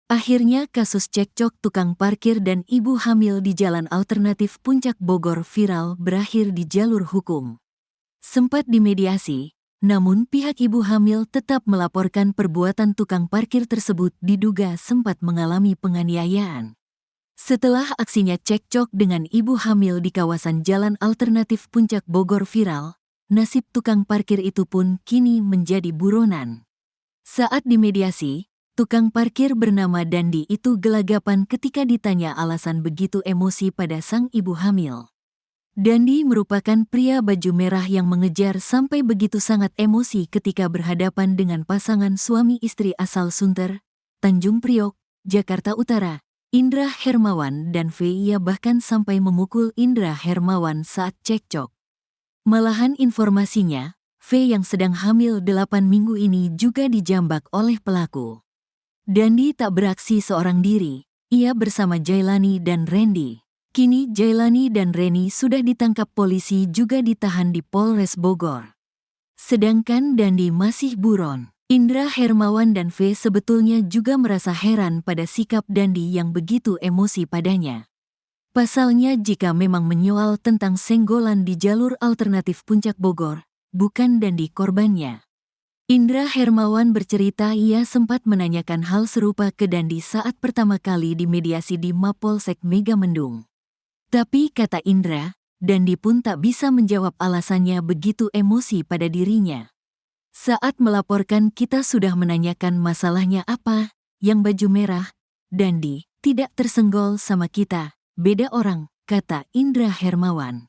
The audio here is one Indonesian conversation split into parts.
Akhirnya kasus cekcok tukang parkir dan ibu hamil di Jalan Alternatif Puncak Bogor viral berakhir di jalur hukum. Sempat dimediasi, namun pihak ibu hamil tetap melaporkan perbuatan tukang parkir tersebut diduga sempat mengalami penganiayaan. Setelah aksinya cekcok dengan ibu hamil di kawasan Jalan Alternatif Puncak Bogor viral, nasib tukang parkir itu pun kini menjadi buronan. Saat dimediasi, tukang parkir bernama Dandi itu gelagapan ketika ditanya alasan begitu emosi pada sang ibu hamil. Dandi merupakan pria baju merah yang mengejar sampai begitu sangat emosi ketika berhadapan dengan pasangan suami istri asal Sunter, Tanjung Priok, Jakarta Utara, Indra Hermawan dan V. Ia bahkan sampai memukul Indra Hermawan saat cekcok. Malahan informasinya, V yang sedang hamil 8 minggu ini juga dijambak oleh pelaku. Dandi tak beraksi seorang diri, ia bersama Jailani dan Randy. Kini Jailani dan Reni sudah ditangkap polisi juga ditahan di Polres Bogor. Sedangkan Dandi masih buron. Indra Hermawan dan V sebetulnya juga merasa heran pada sikap Dandi yang begitu emosi padanya. Pasalnya jika memang menyoal tentang senggolan di jalur alternatif Puncak Bogor, bukan Dandi korbannya. Indra Hermawan bercerita ia sempat menanyakan hal serupa ke Dandi saat pertama kali dimediasi di Mapolsek Megamendung. Tapi kata Indra, Dandi pun tak bisa menjawab alasannya begitu emosi pada dirinya. Saat melaporkan kita sudah menanyakan masalahnya apa, yang baju merah, Dandi tidak tersenggol sama kita, beda orang, kata Indra Hermawan.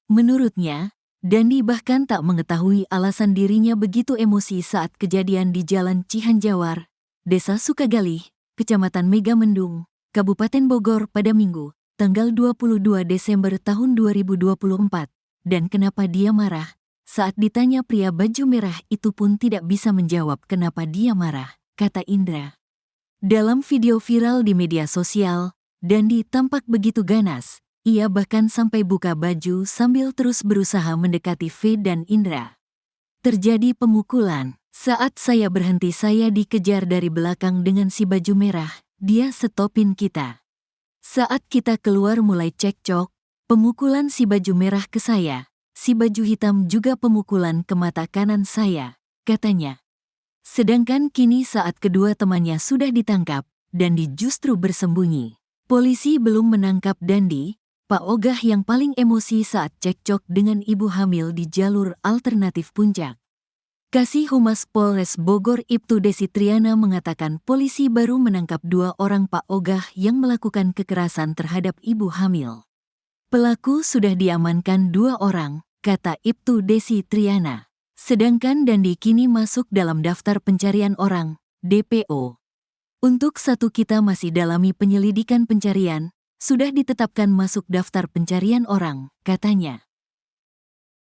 Menurutnya, Dandi bahkan tak mengetahui alasan dirinya begitu emosi saat kejadian di Jalan Cihanjawar, Desa Sukagalih, Kecamatan Megamendung, Kabupaten Bogor pada Minggu, tanggal 22 Desember tahun 2024, dan kenapa dia marah. Saat ditanya pria baju merah itu pun tidak bisa menjawab kenapa dia marah, kata Indra. Dalam video viral di media sosial, Dandi tampak begitu ganas. Ia bahkan sampai buka baju sambil terus berusaha mendekati V dan Indra. Terjadi pemukulan. Saat saya berhenti saya dikejar dari belakang dengan si baju merah, dia stopin kita. Saat kita keluar mulai cekcok, pemukulan si baju merah ke saya, si baju hitam juga pemukulan ke mata kanan saya, katanya. Sedangkan kini saat kedua temannya sudah ditangkap, Dandi justru bersembunyi. Polisi belum menangkap Dandi, Pak Ogah yang paling emosi saat cekcok dengan ibu hamil di jalur alternatif Puncak. Kasih Humas Polres Bogor Ibtu Desi Triana mengatakan polisi baru menangkap 2 orang Pak Ogah yang melakukan kekerasan terhadap ibu hamil. Pelaku sudah diamankan 2 orang, kata Ibtu Desi Triana. Sedangkan Dandi kini masuk dalam daftar pencarian orang, DPO. Untuk satu kita masih dalami penyelidikan pencarian, sudah ditetapkan masuk daftar pencarian orang, katanya.